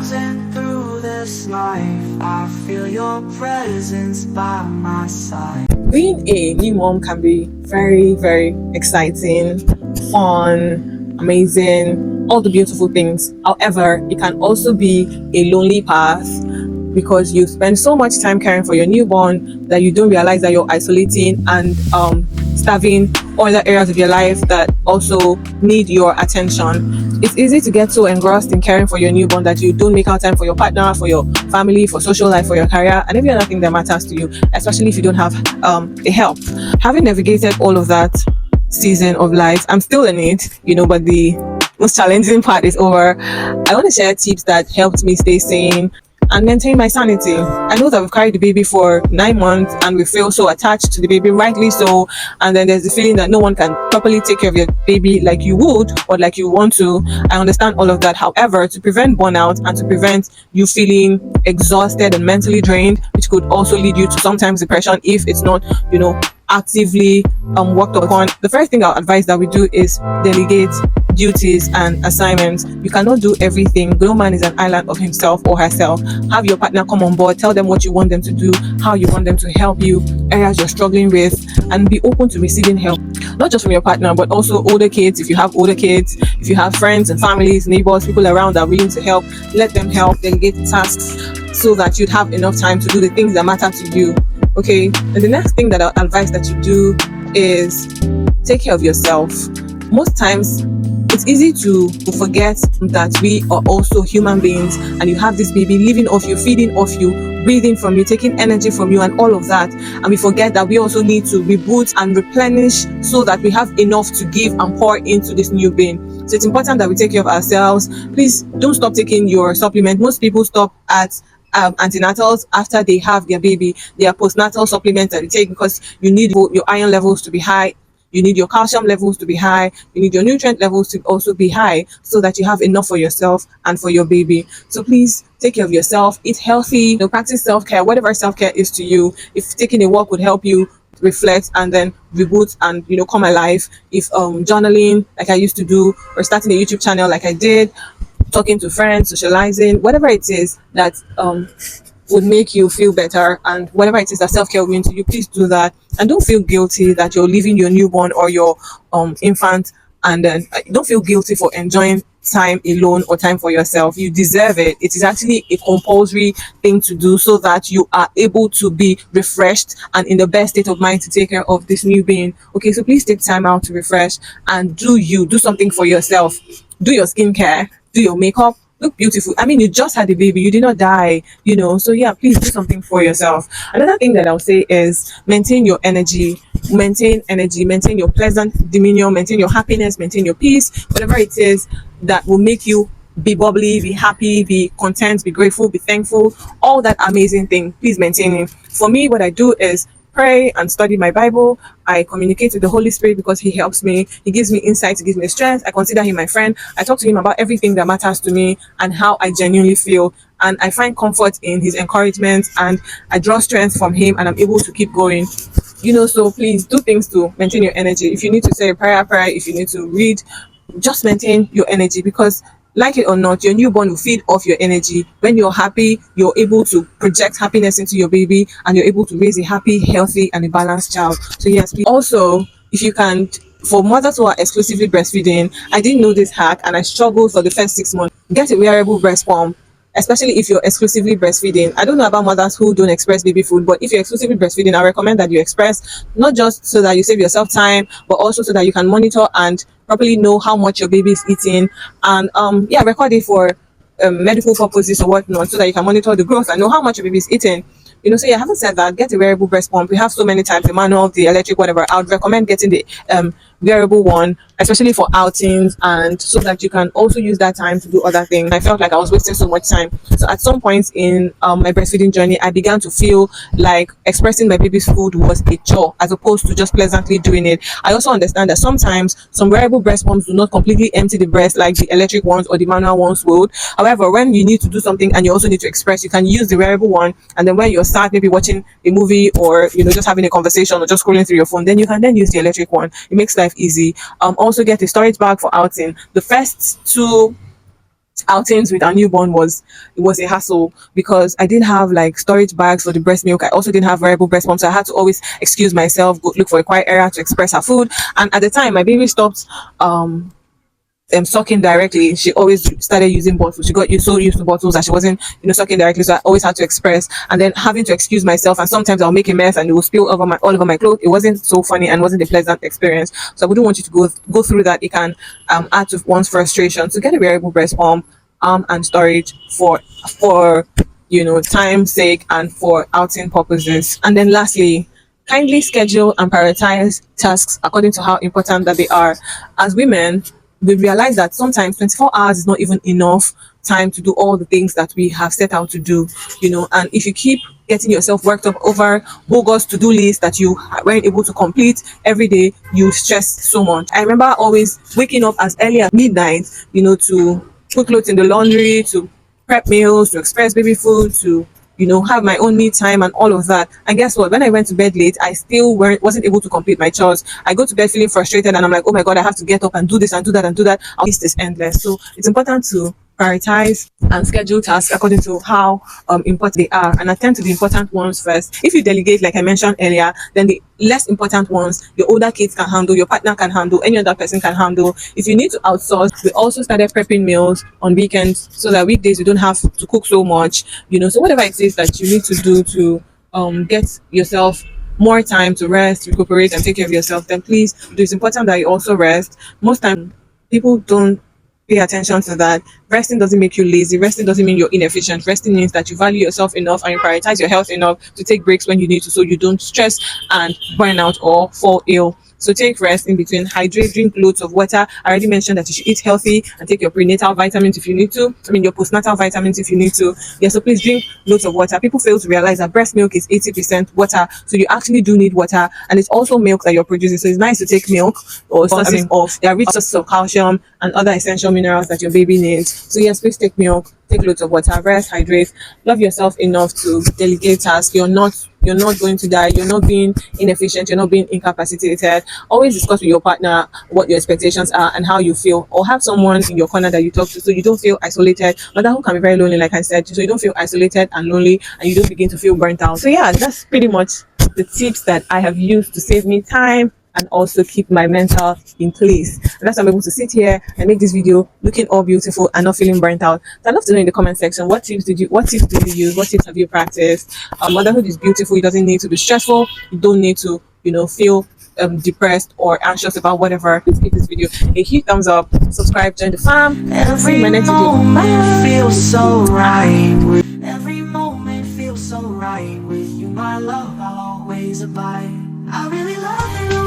cruising through this life, I feel your presence by my side. Being a new mom can be very, very exciting, fun, amazing, all the beautiful things. However, it can also be a lonely path because you spend so much time caring for your newborn that you don't realize that you're isolating and starving other areas of your life that also need your attention. It's easy to get so engrossed in caring for your newborn that you don't make out time for your partner, for your family, for social life, for your career, and every other thing that matters to you, especially if you don't have a help. Having navigated all of that season of life, I'm still in it, but the most challenging part is over. I want to share tips that helped me stay sane and maintain my sanity. I know that we've carried the baby for 9 months and we feel so attached to the baby, rightly so, and then there's the feeling that no one can properly take care of your baby like you would or like you want to. I understand all of that. However, to prevent burnout and to prevent you feeling exhausted and mentally drained, which could also lead you to sometimes depression if it's not actively worked upon, the first thing I'll advise that we do is delegate duties and assignments. You cannot do everything. No man is an island of himself or herself. Have your partner come on board, tell them what you want them to do, how you want them to help you, areas you're struggling with, and be open to receiving help, not just from your partner but also older kids. If you have older kids, if you have friends and families, neighbors, people around that are willing to help, let them help. Delegate tasks so that you'd have enough time to do the things that matter to you. Okay, and the next thing that I'll advise that you do is take care of yourself. Most times it's easy to forget that we are also human beings and you have this baby living off you, feeding off you, breathing from you, taking energy from you, and all of that. And we forget that we also need to reboot and replenish so that we have enough to give and pour into this new being. So it's important that we take care of ourselves. Please don't stop taking your supplement. Most people stop at antenatals after they have their baby. There are postnatal supplements that you take because you need your iron levels to be high, you need your calcium levels to be high, you need your nutrient levels to also be high so that you have enough for yourself and for your baby. So please take care of yourself, eat healthy, practice self-care, whatever self-care is to you. If taking a walk would help you reflect and then reboot and come alive, if journaling like I used to do, or starting a YouTube channel like I did, talking to friends, socializing, whatever it is that would make you feel better, and whatever it is that self-care will mean to you, please do that. And don't feel guilty that you're leaving your newborn or your infant, and then don't feel guilty for enjoying time alone or time for yourself. You deserve it. It is actually a compulsory thing to do so that you are able to be refreshed and in the best state of mind to take care of this new being. Okay, so please take time out to refresh and do something for yourself. Do your skincare, do your makeup, look beautiful. I mean, you just had a baby, you did not die, so yeah, please do something for yourself. Another thing that I'll say is maintain your energy, maintain your pleasant demeanor, maintain your happiness, maintain your peace, whatever it is that will make you be bubbly, be happy, be content, be grateful, be thankful, all that amazing thing. Please maintain it. For me, what I do is pray and study my Bible. I communicate with the Holy Spirit because he helps me. He gives me insight, he gives me strength. I consider him my friend. I talk to him about everything that matters to me and how I genuinely feel. And I find comfort in his encouragement and I draw strength from him and I'm able to keep going. So please do things to maintain your energy. If you need to say a prayer, if you need to read, just maintain your energy, because like it or not, your newborn will feed off your energy. When you're happy, you're able to project happiness into your baby and you're able to raise a happy, healthy, and a balanced child. So yes, please. Also, if you can, for mothers who are exclusively breastfeeding, I didn't know this hack and I struggled for the first 6 months. Get a wearable breast pump, especially if you're exclusively breastfeeding. I don't know about mothers who don't express baby food, but if you're exclusively breastfeeding, I recommend that you express, not just so that you save yourself time, but also so that you can monitor and properly know how much your baby is eating, and record it for medical purposes or whatnot, so that you can monitor the growth and know how much your baby is eating. So yeah, having said that, get a wearable breast pump. We have so many types, the manual, the electric, whatever. I would recommend getting the wearable one, especially for outings, and so that you can also use that time to do other things. I felt like I was wasting so much time. So at some point in my breastfeeding journey, I began to feel like expressing my baby's food was a chore as opposed to just pleasantly doing it. I also understand that sometimes some wearable breast pumps do not completely empty the breast like the electric ones or the manual ones would. However, when you need to do something and you also need to express, you can use the wearable one, and then when you're sad, maybe watching a movie or just having a conversation or just scrolling through your phone, then you can then use the electric one. It makes life easy. Also get a storage bag for outing. The first 2 outings with our newborn was a hassle because I didn't have like storage bags for the breast milk. I also didn't have variable breast pump, so I had to always excuse myself, go look for a quiet area to express her food. And at the time, my baby stopped sucking directly. She always started using bottles. She got so used to bottles that she wasn't, sucking directly. So I always had to express, and then having to excuse myself. And sometimes I'll make a mess, and it will spill over my all over my clothes. It wasn't so funny and wasn't a pleasant experience. So I wouldn't want you to go through that. It can add to one's frustration. So get a variable breast pump, and storage for time's sake and for outing purposes. And then lastly, kindly schedule and prioritize tasks according to how important that they are. As women, we realize that sometimes 24 hours is not even enough time to do all the things that we have set out to do, and if you keep getting yourself worked up over bogus to-do lists that you weren't able to complete every day, you stress so much. I remember always waking up as early as midnight, to put clothes in the laundry, to prep meals, to express baby food, to have my own me time and all of that. And guess what? When I went to bed late, I still wasn't able to complete my chores. I go to bed feeling frustrated, and I'm like, oh my god, I have to get up and do this and do that and do that. Our list is endless. So it's important to prioritize and schedule tasks according to how important they are, and attend to the important ones first. If you delegate, like I mentioned earlier, then the less important ones your older kids can handle, your partner can handle, any other person can handle. If you need to outsource, we also started prepping meals on weekends so that weekdays you don't have to cook so much, so whatever it is that you need to do to get yourself more time to rest, recuperate, and take care of yourself, then please do. It's important that you also rest. Most time people don't pay attention to that. Resting doesn't make you lazy. Resting doesn't mean you're inefficient. Resting means that you value yourself enough and you prioritize your health enough to take breaks when you need to, so you don't stress and burn out or fall ill. So take rest in between, hydrate, drink loads of water. I already mentioned that you should eat healthy and take your prenatal vitamins if you need to. Your postnatal vitamins if you need to. Yeah, so please drink loads of water. People fail to realize that breast milk is 80% water, so you actually do need water, and it's also milk that you're producing. So it's nice to take milk or sources of there are rich sources of calcium and other essential minerals that your baby needs. So yes, please take milk, take loads of water, rest, hydrate, love yourself enough to delegate tasks. You're not going to die. You're not being inefficient. You're not being incapacitated. Always discuss with your partner what your expectations are and how you feel, or have someone in your corner that you talk to, so you don't feel isolated. Motherhood can be very lonely, like I said, so you don't feel isolated and lonely, and you don't begin to feel burnt out. So yeah, that's pretty much the tips that I have used to save me time and also keep my mental in place. And that's why I'm able to sit here and make this video looking all beautiful and not feeling burnt out. So I'd love to know in the comment section, what tips did you use? What tips have you practiced? Motherhood is beautiful. It doesn't need to be stressful. You don't need to, feel depressed or anxious about whatever. Please give this video a huge thumbs up, subscribe, join the fam. Every moment feels so right. Every moment feels so right with you, my love. I'll always abide. I really love you.